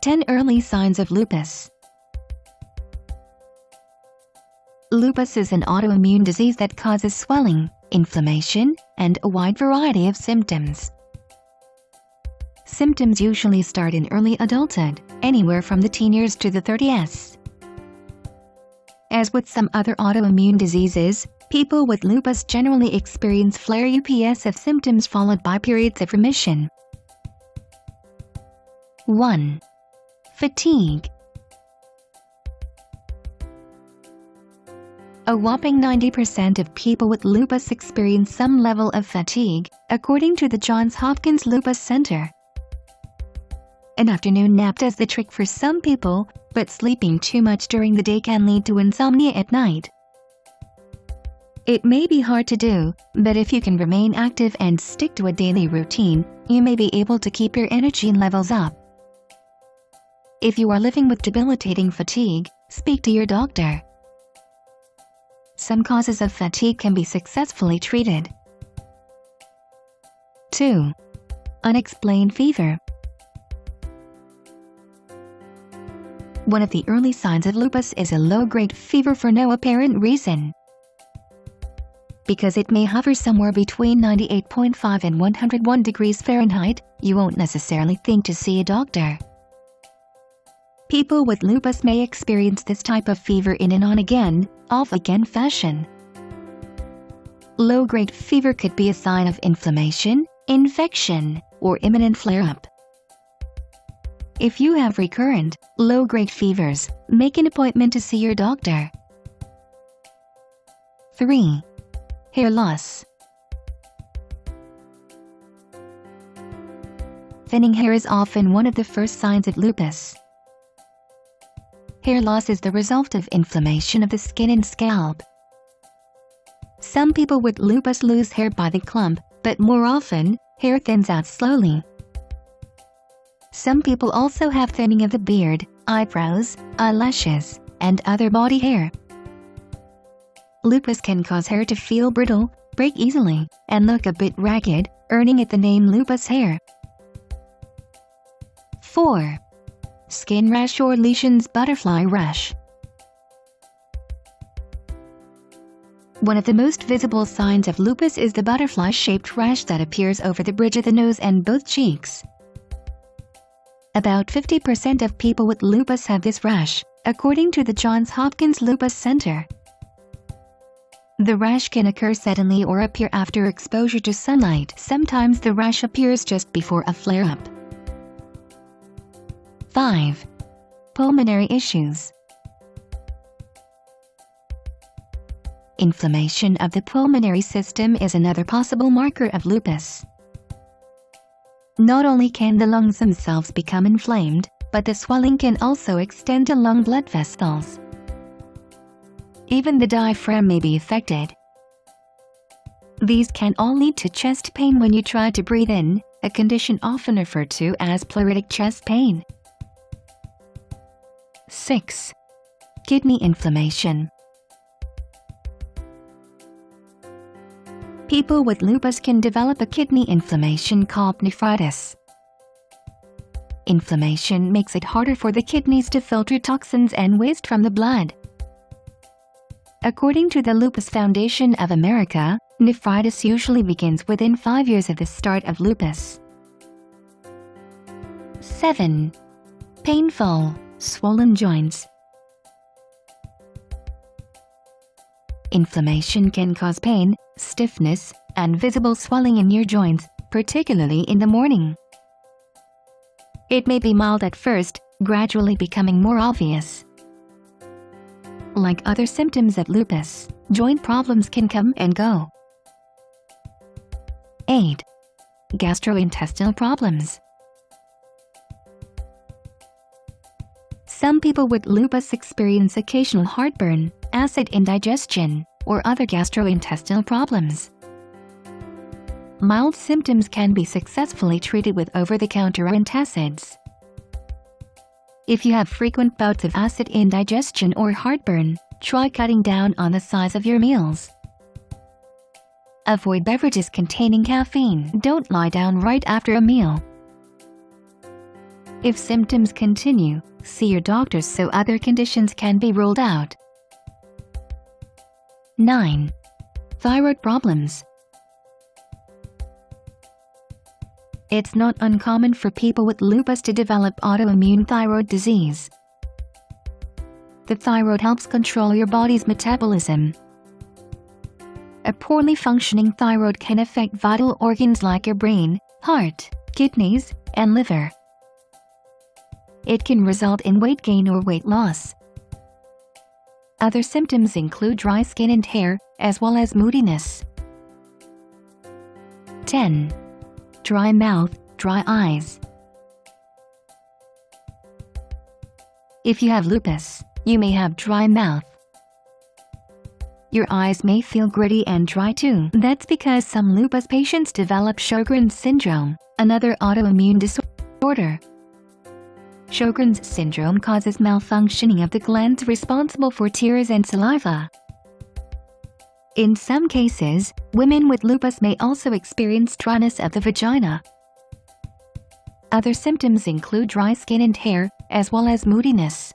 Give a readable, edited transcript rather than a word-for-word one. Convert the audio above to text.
10 Early Signs of Lupus. Lupus is an autoimmune disease that causes swelling, inflammation, and a wide variety of symptoms. Symptoms usually start in early adulthood, anywhere from the teen years to the 30s. As with some other autoimmune diseases, people with lupus generally experience flare-ups of symptoms followed by periods of remission. 1. Fatigue. A whopping 90% of people with lupus experience some level of fatigue, according to the Johns Hopkins Lupus Center. An afternoon nap does the trick for some people, but sleeping too much during the day can lead to insomnia at night. It may be hard to do, but if you can remain active and stick to a daily routine, you may be able to keep your energy levels up. If you are living with debilitating fatigue, speak to your doctor. Some causes of fatigue can be successfully treated. 2. Unexplained fever. One of the early signs of lupus is a low-grade fever for no apparent reason. Because it may hover somewhere between 98.5 and 101 degrees Fahrenheit, you won't necessarily think to see a doctor. People with lupus may experience this type of fever in an on-again, off-again fashion. Low-grade fever could be a sign of inflammation, infection, or imminent flare-up. If you have recurrent, low-grade fevers, make an appointment to see your doctor. 3. Hair loss. Thinning hair is often one of the first signs of lupus. Hair loss is the result of inflammation of the skin and scalp. Some people with lupus lose hair by the clump, but more often, hair thins out slowly. Some people also have thinning of the beard, eyebrows, eyelashes, and other body hair. Lupus can cause hair to feel brittle, break easily, and look a bit ragged, earning it the name lupus hair. 4. Skin rash or lesions, butterfly rash. One of the most visible signs of lupus is the butterfly-shaped rash that appears over the bridge of the nose and both cheeks. About 50% of people with lupus have this rash, according to the Johns Hopkins Lupus Center. The rash can occur suddenly or appear after exposure to sunlight. Sometimes the rash appears just before a flare-up. 5. Pulmonary issues. Inflammation of the pulmonary system is another possible marker of lupus. Not only can the lungs themselves become inflamed, but the swelling can also extend to lung blood vessels. Even the diaphragm may be affected. These can all lead to chest pain when you try to breathe in, a condition often referred to as pleuritic chest pain. 6. Kidney inflammation. People with lupus can develop a kidney inflammation called nephritis. Inflammation makes it harder for the kidneys to filter toxins and waste from the blood. According to the Lupus Foundation of America, nephritis usually begins within 5 years of the start of lupus. 7. Painful, swollen joints. Inflammation can cause pain, stiffness, and visible swelling in your joints, particularly in the morning. It may be mild at first, gradually becoming more obvious. Like other symptoms of lupus, joint problems can come and go. 8. Gastrointestinal problems. Some people with lupus experience occasional heartburn, acid indigestion, or other gastrointestinal problems. Mild symptoms can be successfully treated with over-the-counter antacids. If you have frequent bouts of acid indigestion or heartburn, try cutting down on the size of your meals. Avoid beverages containing caffeine. Don't lie down right after a meal. If symptoms continue, see your doctor so other conditions can be ruled out. 9. Thyroid problems. It's not uncommon for people with lupus to develop autoimmune thyroid disease. The thyroid helps control your body's metabolism. A poorly functioning thyroid can affect vital organs like your brain, heart, kidneys, and liver. It can result in weight gain or weight loss. Other symptoms include dry skin and hair, as well as moodiness. 10. Dry mouth, dry eyes. If you have lupus, you may have dry mouth. Your eyes may feel gritty and dry too. That's because some lupus patients develop Sjogren's syndrome, another autoimmune disorder. Sjogren's syndrome causes malfunctioning of the glands responsible for tears and saliva. In some cases, women with lupus may also experience dryness of the vagina. Other symptoms include dry skin and hair, as well as moodiness.